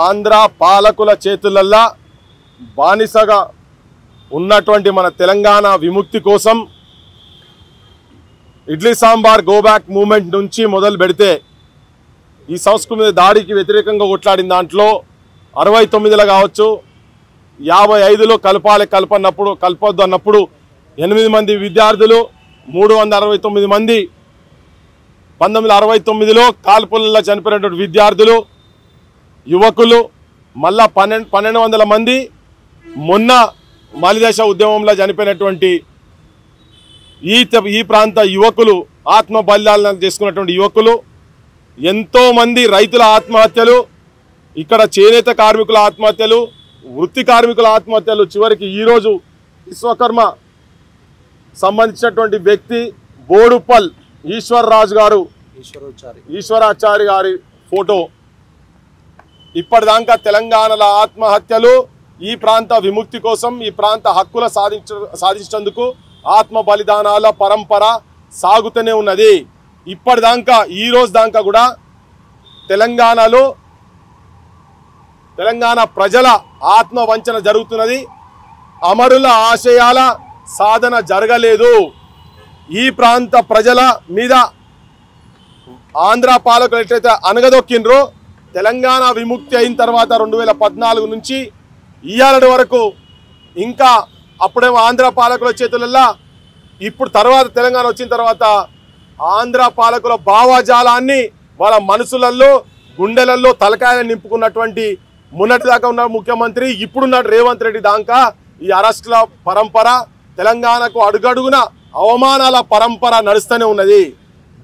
ఆంధ్ర పాలకుల చేతులల్లా బానిసగా ఉన్నటువంటి మన తెలంగాణ విముక్తి కోసం idli sambar go back movement నుంచి మొదలు పెడితే ఈ సంస్కృతి మీద దాడికి వ్యతిరేకంగా కొట్లాడిన దాంట్లో 69లో కావచ్చు 55లో కలపొద్దు అన్నప్పుడు 8 మంది విద్యార్థులు 369 మంది 1969లో కాల్పులలో చనిపోయినటువంటి విద్యార్థులు యువకులు మళ్ళా 1200 మంది మొన్న మాలిదశ ఉద్యమంలో చనిపోయినటువంటి ఈ ప్రాంత యువకులు ఆత్మ బలిదానాలు చేసుకున్నటువంటి యువకులు ఎంతో మంది రైతుల ఆత్మహత్యలు ఇక్కడ చేనేత కార్మికుల ఆత్మహత్యలు వృత్తి కార్మికుల ఆత్మహత్యలు చివరికి ఈరోజు విశ్వకర్మ సంబంధించినటువంటి వ్యక్తి బోడుపల్ ఈశ్వరరాజు గారు ఈశ్వరాచారి గారి ఫోటో ఇప్పటిదాకా తెలంగాణలో ఆత్మహత్యలు ఈ ప్రాంత విముక్తి కోసం ఈ ప్రాంత హక్కుల సాధించేందుకు ఆత్మ బలిదానాల పరంపర సాగుతూనే ఉన్నది ఇప్పటిదాకా ఈ రోజు దాకా కూడా తెలంగాణలో తెలంగాణ ప్రజల ఆత్మ వంచన జరుగుతున్నది అమరుల ఆశయాల సాధన జరగలేదు ఈ ప్రాంత ప్రజల మీద ఆంధ్ర పాలకులు ఎట్లయితే అనగదొక్కినరో తెలంగాణ విముక్తి అయిన తర్వాత 2014 నుంచి ఇయాలటి వరకు ఇంకా అప్పుడేమో ఆంధ్ర పాలకుల చేతులల్లా ఇప్పుడు తర్వాత తెలంగాణ వచ్చిన తర్వాత ఆంధ్ర పాలకుల భావజాలాన్ని వాళ్ళ మనసులలో గుండెలలో తలకాయలు నింపుకున్నటువంటి మొన్నటిదాకా ఉన్న ముఖ్యమంత్రి ఇప్పుడున్న రేవంత్ రెడ్డి దాకా ఈ అరెస్టుల పరంపర తెలంగాణకు అడుగడుగున అవమానాల పరంపర నడుస్తూనే ఉన్నది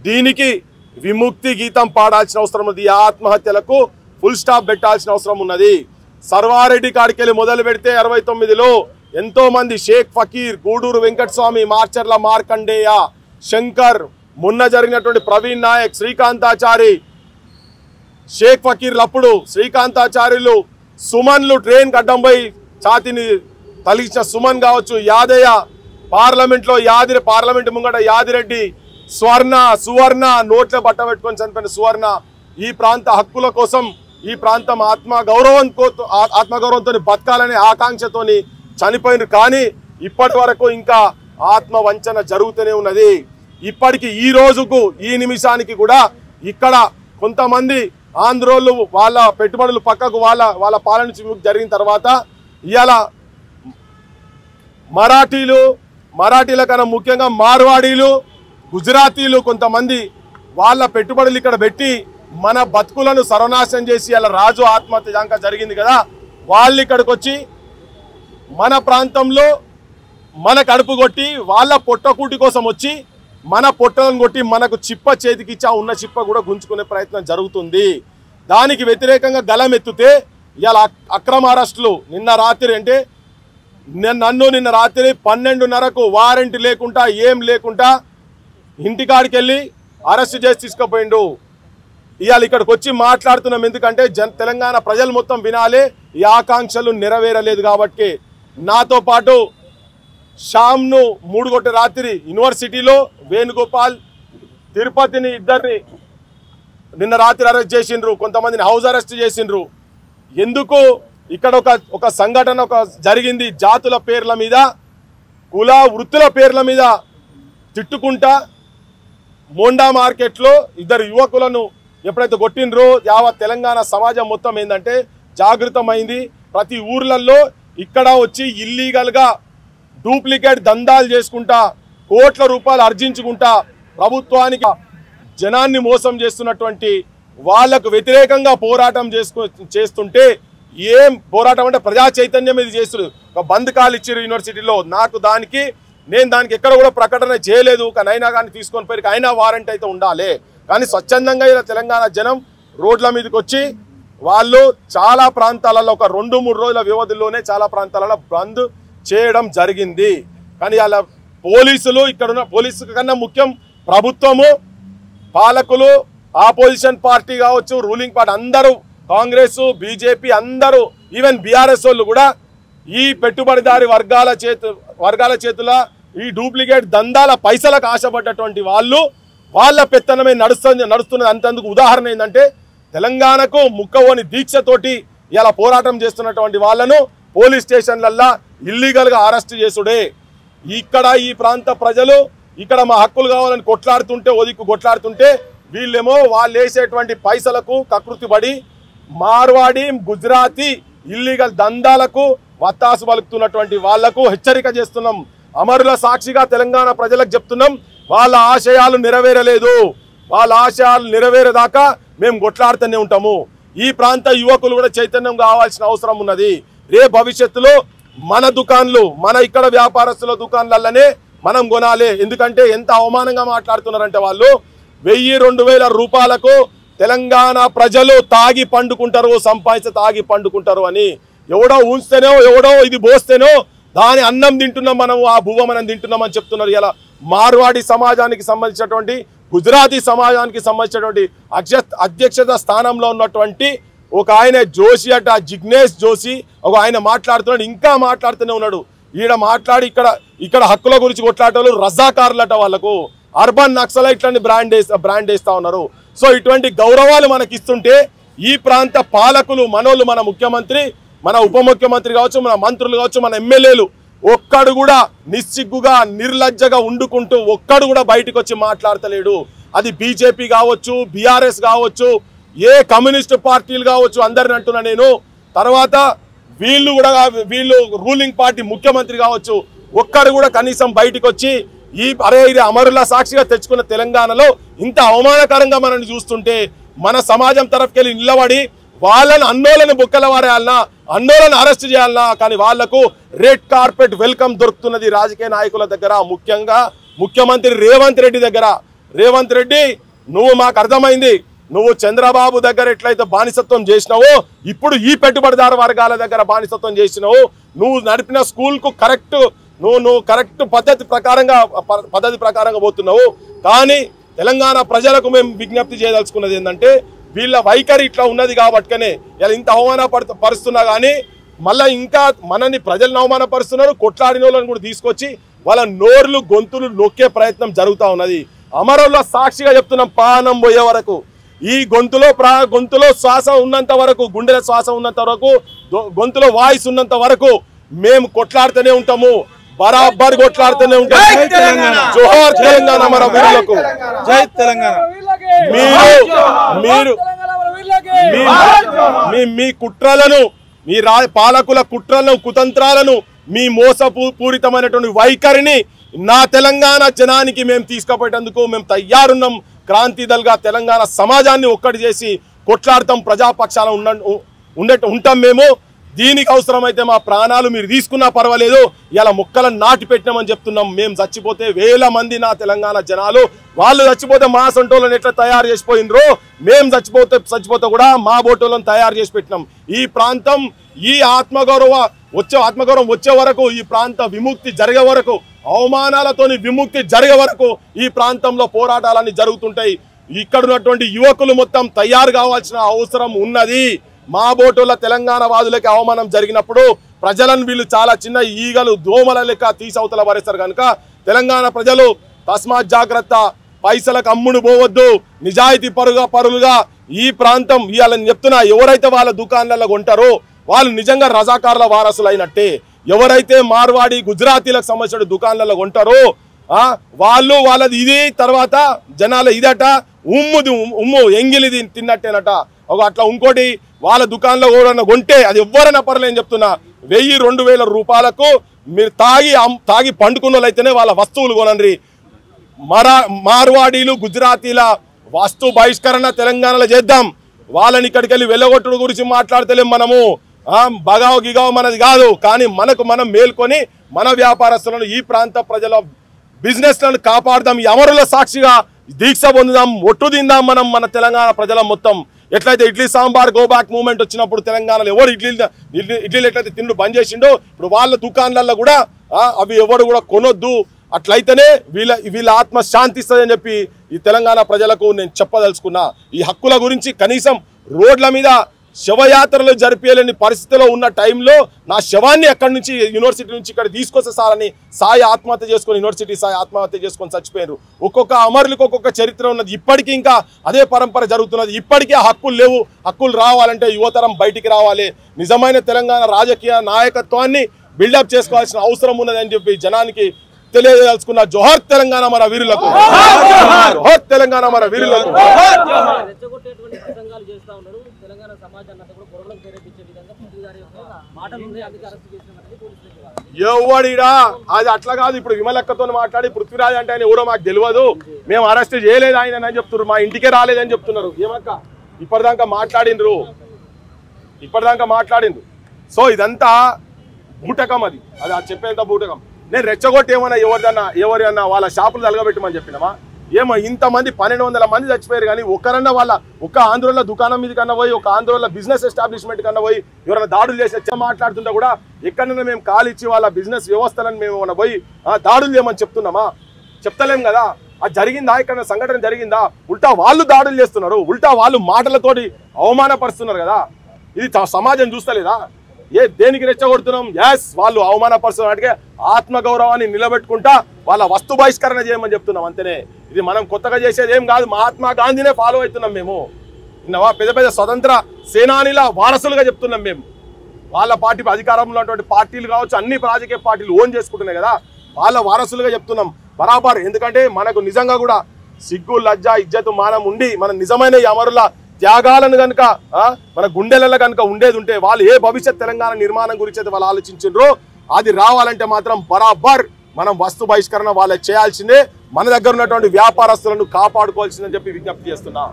దీనికి విముక్తి గీతం పాడాల్సిన అవసరం ఉంది ఆత్మహత్యలకు ఫుల్ స్టాప్ పెట్టాల్సిన అవసరం ఉన్నది సర్వారెడ్డి కాడికెళ్ళి మొదలు పెడితే 69లో ఎంతో మంది షేక్ ఫకీర్ గూడూరు వెంకటస్వామి మార్చర్ల మార్కండేయ శంకర్ మొన్న జరిగినటువంటి ప్రవీణ్ నాయక్ శ్రీకాంతాచారి షేక్ ఫకీర్లు అప్పుడు శ్రీకాంతాచార్యులు సుమన్లు ట్రైన్ కడ్డంపై ఛాతిని తలిచిన సుమన్ కావచ్చు యాదయ్య పార్లమెంట్లో పార్లమెంట్ ముంగట యాదిరెడ్డి సువర్ణ నోట్ల బట్ట పెట్టుకొని చనిపోయిన సువర్ణ ఈ ప్రాంత హక్కుల కోసం ఈ ప్రాంతం ఆత్మగౌరవంతో బతకాలనే ఆకాంక్షతోని చనిపోయిన కానీ ఇప్పటి వరకు ఇంకా ఆత్మ వంచన జరుగుతూనే ఉన్నది ఇప్పటికి ఈ రోజుకు ఈ నిమిషానికి కూడా ఇక్కడ కొంతమంది ఆంధ్రోళ్ళు వాళ్ళ పెట్టుబడులు పక్కకు వాళ్ళ పాలన జరిగిన తర్వాత ఇవాళ మరాఠీల కన్నా ముఖ్యంగా మార్వాడీలు గుజరాతీలు కొంతమంది వాళ్ళ పెట్టుబడులు ఇక్కడ పెట్టి మన బతుకులను సర్వనాశనం చేసి అలా రాజు ఆత్మహత్య దాకా జరిగింది కదా వాళ్ళు ఇక్కడికి వచ్చి మన ప్రాంతంలో మన కడుపు కొట్టి వాళ్ళ పొట్టకూటి కోసం వచ్చి మన పొట్టలను కొట్టి మనకు చిప్ప చేతికిచ్చా ఉన్న చిప్ప కూడా గుంజుకునే ప్రయత్నం జరుగుతుంది దానికి వ్యతిరేకంగా గలం ఎత్తితే ఇవాళ అక్రమ అరెస్టులు నిన్న రాత్రి 12:30కు వారెంట్ లేకుండా ఏం లేకుండా ఇంటికాడికి వెళ్ళి అరెస్ట్ చేసి తీసుకుపోయిండు ఇవాళ ఇక్కడికి వచ్చి మాట్లాడుతున్నాం ఎందుకంటే తెలంగాణ ప్రజలు మొత్తం వినాలి ఈ ఆకాంక్షలు నెరవేరలేదు కాబట్టి నాతో పాటు షామ్ను 3 గంటల రాత్రి యూనివర్సిటీలో వేణుగోపాల్ తిరుపతిని ఇద్దరిని నిన్న రాత్రి అరెస్ట్ చేసిండ్రు కొంతమందిని హౌస్ అరెస్ట్ చేసిండ్రు ఎందుకు ఇక్కడ ఒక సంఘటన జరిగింది జాతుల పేర్ల మీద కుల వృత్తుల పేర్ల మీద తిట్టుకుంటా మోండా మార్కెట్లో ఇద్దరు యువకులను ఎప్పుడైతే కొట్టినరో యావత్ తెలంగాణ సమాజం మొత్తం ఏంటంటే జాగృతమైంది ప్రతి ఊర్లలో ఇక్కడ వచ్చి ఇల్లీగల్గా డూప్లికేట్ దందాలు చేసుకుంటా కోట్ల రూపాయలు ఆర్జించుకుంటా ప్రభుత్వానికి జనాన్ని మోసం చేస్తున్నటువంటి వాళ్లకు వ్యతిరేకంగా పోరాటం చేస్తుంటే ఏం పోరాటం అంటే ప్రజా చైతన్యం ఇది చేస్తున్నారు ఒక బంద్ కాల్ ఇచ్చారు యూనివర్సిటీలో నేను దానికి ఎక్కడ కూడా ప్రకటన చేయలేదు ఒకనైనా కానీ తీసుకొని పోయి అయినా వారెంట్ అయితే ఉండాలి కానీ స్వచ్ఛందంగా ఇలా తెలంగాణ జనం రోడ్ల మీదకి వచ్చి వాళ్ళు చాలా ప్రాంతాలలో ఒక 2-3 రోజుల వ్యవధిలోనే చాలా ప్రాంతాలలో బంద్ చేయడం జరిగింది కానీ అలా పోలీసులు ఇక్కడున్న పోలీసు కన్నా ముఖ్యం ప్రభుత్వము పాలకులు ఆపోజిషన్ పార్టీ కావచ్చు రూలింగ్ పార్టీ అందరూ కాంగ్రెస్ బీజేపీ అందరూ ఈవెన్ బీఆర్ఎస్ వాళ్ళు కూడా ఈ పెట్టుబడిదారి వర్గాల చేతుల ఈ డూప్లికేట్ దందాల పైసలకు ఆశపడ్డటువంటి వాళ్ళ పెత్తనమే నడుస్తున్నది అంతేందుకు ఉదాహరణ ఏంటంటే తెలంగాణకు ముక్కవోని దీక్షతోటి ఇలా పోరాటం చేస్తున్నటువంటి వాళ్ళను పోలీస్ స్టేషన్లల్లా ఇల్లీగల్గా అరెస్ట్ చేసుడే. ఇక్కడ ఈ ప్రాంత ప్రజలు ఇక్కడ మా హక్కులు కావాలని కొట్లాడుతుంటే కొట్లాడుతుంటే వీళ్ళేమో వాళ్ళు వేసేటువంటి పైసలకు కకృతి పడి మార్వాడి గుజరాతీ ఇల్లీగల్ దందాలకు వత్తాసు పలుకుతున్నటువంటి వాళ్లకు హెచ్చరిక చేస్తున్నాం. అమరుల సాక్షిగా తెలంగాణ ప్రజలకు చెప్తున్నాం, వాళ్ళ ఆశయాలు నెరవేరలేదు. వాళ్ళ ఆశయాలు నెరవేరేదాకా మేము కొట్లాడుతూనే ఉంటాము. ఈ ప్రాంత యువకులు కూడా చైతన్యం కావాల్సిన అవసరం ఉన్నది. రేపు భవిష్యత్తులో మన దుకాన్లు మన ఇక్కడ వ్యాపారస్తుల దుకాన్లలోనే మనం కొనాలి. ఎందుకంటే ఎంత అవమానంగా మాట్లాడుతున్నారంటే వాళ్ళు 1000-2000 రూపాయలకు తెలంగాణ ప్రజలు తాగి పండుకుంటారు, సంపాదించి తాగి పండుకుంటారు అని ఎవడో ఊంచితేనో ఎవడో ఇది పోస్తేనో దాని అన్నం తింటున్నాం మనం, ఆ బువ్వ మనం తింటున్నామని చెప్తున్నారు. ఇలా మార్వాడి సమాజానికి సంబంధించినటువంటి గుజరాతీ సమాజానికి సంబంధించినటువంటి అధ్యక్షత స్థానంలో ఉన్నటువంటి ఒక ఆయన జోషి అట, జిగ్నేష్ జోషి ఒక ఆయన మాట్లాడుతున్నాడు, ఇంకా మాట్లాడుతూనే ఉన్నాడు. ఈడ మాట్లాడి ఇక్కడ హక్కుల గురించి కొట్లాడే రజాకారులట, వాళ్ళకు అర్బన్ నక్సలైట్లని బ్రాండ్ వేస్తా ఉన్నారు. సో ఇటువంటి గౌరవాలు మనకి ఇస్తుంటే ఈ ప్రాంత పాలకులు మనోళ్ళు, మన ముఖ్యమంత్రి, మన ఉప ముఖ్యమంత్రి కావచ్చు, మన మంత్రులు కావచ్చు, మన ఎమ్మెల్యేలు ఒక్కడు కూడా నిస్సిగ్గుగా నిర్లజ్జగా ఉండుకుంటూ ఒక్కడు కూడా బయటకు వచ్చి మాట్లాడతలేడు. అది బీజేపీ కావచ్చు, బీఆర్ఎస్ కావచ్చు, ఏ కమ్యూనిస్టు పార్టీలు కావచ్చు, అందరిని అంటున్నా నేను. తర్వాత వీళ్ళు రూలింగ్ పార్టీ ముఖ్యమంత్రి కావచ్చు, ఒక్కరు కూడా కనీసం బయటకు వచ్చి ఇది అమరుల సాక్షిగా తెచ్చుకున్న తెలంగాణలో ఇంత అవమానకరంగా మనల్ని చూస్తుంటే మన సమాజం తరఫుకెళ్ళి నిలబడి వాళ్ళని అన్నోళ్ళని బొక్కల వారేయాలన్నా, అన్నోళ్ళని అరెస్ట్ చేయాలన్నా, కానీ వాళ్లకు రెడ్ కార్పెట్ వెల్కమ్ దొరుకుతున్నది రాజకీయ నాయకుల దగ్గర, ముఖ్యంగా ముఖ్యమంత్రి రేవంత్ రెడ్డి దగ్గర. రేవంత్ రెడ్డి, నువ్వు మాకు అర్థమైంది, నువ్వు చంద్రబాబు దగ్గర ఎట్లయితే బానిసత్వం చేసినావో ఇప్పుడు ఈ పెట్టుబడిదారు వర్గాల దగ్గర బానిసత్వం చేసినావు. నువ్వు నడిపిన స్కూల్కు నువ్వు కరెక్ట్ పద్ధతి ప్రకారంగా పోతున్నావు. కానీ తెలంగాణ ప్రజలకు మేము విజ్ఞప్తి చేయదలుచుకున్నది ఏంటంటే వీళ్ళ వైఖరి ఇట్లా ఉన్నది కాబట్టినే ఇలా ఇంత అవమానపరుస్తున్నా కానీ మళ్ళీ ఇంకా మనని ప్రజలను అవమానపరుస్తున్నారు. కొట్లాడిన వాళ్ళని కూడా తీసుకొచ్చి వాళ్ళ నోర్లు గొంతులు నొక్కే ప్రయత్నం జరుగుతూ ఉన్నది. అమరుల సాక్షిగా చెప్తున్నాం, ప్రాణం పోయే వరకు ఈ గొంతులో శ్వాస ఉన్నంత వరకు, గుండెల శ్వాస ఉన్నంత వరకు, గొంతులో వాయిస్ ఉన్నంత వరకు మేము కొట్లాడుతూనే ఉంటాము, బరాబర్ కొట్లాడుతూనే ఉంటాము. జోహార్ తెలంగాణ అమర వీరులకు, జై తెలంగాణ. మీ కుట్రలను, మీ పాలకుల కుట్రలను, కుతంత్రాలను, మీ మోసపూరితమైనటువంటి వైఖరిని నా తెలంగాణ జనానికి మేము తీసుకుపోయేందుకు మేము తయారున్నాం. క్రాంతిదల్గా తెలంగాణ సమాజాన్ని ఒక్కటి చేసి కొట్లాడతాం, ప్రజాపక్షాన ఉంటాం మేము. దీనికి అవసరమైతే మా ప్రాణాలు మీరు తీసుకున్నా పర్వాలేదు, ఇలా మొక్కలను నాటి పెట్టినామని చెప్తున్నాం. మేము చచ్చిపోతే 1000 మంది నా తెలంగాణ జనాలు, వాళ్ళు చచ్చిపోతే మా సొంటోళ్ళని ఎట్లా తయారు చేసిపోయినరో మేము చచ్చిపోతే కూడా మా బోటోళ్ళని తయారు చేసి పెట్టినాం. ఈ ప్రాంతం ఈ ఆత్మగౌరవం వచ్చే వరకు, ఈ ప్రాంత విముక్తి జరిగే వరకు, అవమానాలతోని విముక్తి జరిగే వరకు ఈ ప్రాంతంలో పోరాటాలన్నీ జరుగుతుంటాయి. ఇక్కడ ఉన్నటువంటి యువకులు మొత్తం తయారు కావాల్సిన అవసరం ఉన్నది. మా బోటోళ్ళ తెలంగాణ వాదులకి అవమానం జరిగినప్పుడు ప్రజలను వీళ్ళు చాలా చిన్న ఈగలు దోమల లెక్క తీసవతల పరేస్తారు కనుక తెలంగాణ ప్రజలు తస్మాత్ జాగ్రత్త, పైసలకు అమ్ముడు పోవద్దు, నిజాయితీ పరులుగా ఈ ప్రాంతం ఇవ్వాలని చెప్తున్నా. ఎవరైతే వాళ్ళ దుకాణాలలో కొంటారో వాళ్ళు నిజంగా రజాకారుల వారసులు అయినట్టే. ఎవరైతే మార్వాడి గుజరాతీలకు సంబంధించిన దుకాణాలలో కొంటారో వాళ్ళది ఇది, తర్వాత జనాల ఇదట, ఉమ్ము ఎంగిలి తిన్నట్టేనట. అట్లా ఇంకోటి వాళ్ళ దుకాణంలో కూడా కొంటే అది ఎవరైనా పర్లేని చెప్తున్నా, 1000-2000 రూపాయలకు మీరు తాగి పండుకున్న వాళ్ళైతేనే వాళ్ళ వస్తువులు కొనండి. మార్వాడీలు గుజరాతీల వస్తు బహిష్కరణ తెలంగాణలో చేద్దాం. వాళ్ళని ఇక్కడికి వెళ్ళి వెళ్ళగొట్టుడు గురించి మాట్లాడతలేం మనము. బగావు గిగావు మనది కాదు, కానీ మనం మేల్కొని మన వ్యాపారస్తులను, ఈ ప్రాంత ప్రజల బిజినెస్లను కాపాడదాం. ఈ అమరుల సాక్షిగా దీక్ష పొందుదాం, ఒట్టు తిందాం మన తెలంగాణ ప్రజల మొత్తం. ఎట్లయితే idli sambar go back movement వచ్చినప్పుడు తెలంగాణలో ఎవరు ఇడ్లీలు ఎట్లయితే తిండు బంద్ చేసిండో ఇప్పుడు వాళ్ళ దుకాణాలలో కూడా అవి ఎవరు కూడా కొనొద్దు. అట్లయితేనే వీళ్ళ ఆత్మ శాంతిస్తుందని చెప్పి ఈ తెలంగాణ ప్రజలకు నేను చెప్పదలుచుకున్నా. ఈ హక్కుల గురించి కనీసం రోడ్ల మీద శవయాత్రలు జరిపేయలేని పరిస్థితిలో ఉన్న టైంలో నా శవాన్ని ఎక్కడి నుంచి యూనివర్సిటీ నుంచి ఇక్కడ తీసుకొస్తే సార్ అని సాయి ఆత్మహత్య చేసుకొని యూనివర్సిటీ సాయి ఆత్మహత్య చేసుకొని చచ్చిపోయారు. ఒక్కొక్క అమరులకు ఒక్కొక్క చరిత్ర ఉన్నది. ఇప్పటికీ ఇంకా అదే పరంపర జరుగుతున్నది. ఇప్పటికీ హక్కులు లేవు. హక్కులు రావాలంటే యువతరం బయటికి రావాలి. నిజమైన తెలంగాణ రాజకీయ నాయకత్వాన్ని బిల్డప్ చేసుకోవాల్సిన అవసరం ఉన్నదని చెప్పి జనానికి తెలియదలుచుకున్న. జోహార్ తెలంగాణ మన వీరులకు, జోహార్ తెలంగాణ మన వీరులకు. ఎవడిడా అది అట్లా కాదు. ఇప్పుడు విమలక్కతో మాట్లాడి పృథ్వీరాజ్ అంటే ఆయన ఎవరో మాకు తెలియదు, మేము అరెస్ట్ చేయలేదు ఆయన అని చెప్తున్నారు. మా ఇంటికే రాలేదని చెప్తున్నారు. ఏమక్క ఇప్పటిదాకా మాట్లాడిండ్రు. సో ఇదంతా బూటకం. అది చెప్పేంత బూటకం. నేను రెచ్చగొట్టి ఏమన్నా ఎవరన్నా వాళ్ళ షాపులు తలగబెట్టమని చెప్పినామా? ఏమో ఇంతమంది 1200 మంది చచ్చిపోయారు కానీ ఒకరన్నా వాళ్ళ ఒక ఆంధ్రోళ్ళ దుకాణం మీద కన్నా పోయి, ఒక ఆంధ్రోళ్ళ బిజినెస్ ఎస్టాబ్లిష్మెంట్ కన్నా పోయి ఎవరైనా దాడులు చేసి మాట్లాడుతుంటే కూడా ఎక్కడన్నా మేము కాలిచ్చి వాళ్ళ బిజినెస్ వ్యవస్థలను మేము ఏమన్నా పోయి దాడులు చేయమని చెప్తున్నామా? చెప్తలేం కదా. అది జరిగిందా? ఇక్కడ సంఘటన జరిగిందా? ఉల్టా వాళ్ళు దాడులు చేస్తున్నారు. ఉల్టా వాళ్ళు మాటలతోటి అవమానపరుస్తున్నారు కదా. ఇది సమాజం చూస్తలేదా? దేనికి రెచ్చగొడుతున్నాం? వాళ్ళు అవమానపరుస్తున్నట్టుగా ఆత్మగౌరవాన్ని నిలబెట్టుకుంటా వాళ్ళ వస్తు బహిష్కరణ చేయమని చెప్తున్నాం అంతేనే. ఇది మనం కొత్తగా చేసేది ఏం కాదు. మహాత్మా గాంధీనే ఫాలో అవుతున్నాం మేము. విన్నావా? పెద్ద స్వతంత్ర సేనానిల వారసులుగా చెప్తున్నాం మేము. వాళ్ళ పార్టీ అధికారంలో ఉన్నటువంటి పార్టీలు కావచ్చు, అన్ని రాజకీయ పార్టీలు ఓన్ చేసుకుంటున్నాయి కదా, వాళ్ళ వారసులుగా చెప్తున్నాం బరాబర్. ఎందుకంటే మనకు నిజంగా కూడా సిగ్గు, లజ్జ, ఇజ్జతు, మానం ఉండి మన నిజమైన ఈ అమరుల త్యాగాలను కనుక మన గుండెలలో కనుక ఉండేది ఉంటే వాళ్ళు ఏ భవిష్యత్ తెలంగాణ నిర్మాణం గురించి అయితే వాళ్ళు ఆలోచించారో అది రావాలంటే మాత్రం బరాబర్ మనం వస్తు బహిష్కరణ వాళ్ళకి చేయాల్సిందే. మన దగ్గర ఉన్నటువంటి వ్యాపారస్తులను కాపాడుకోవాల్సిందని చెప్పి విజ్ఞప్తి చేస్తున్నా.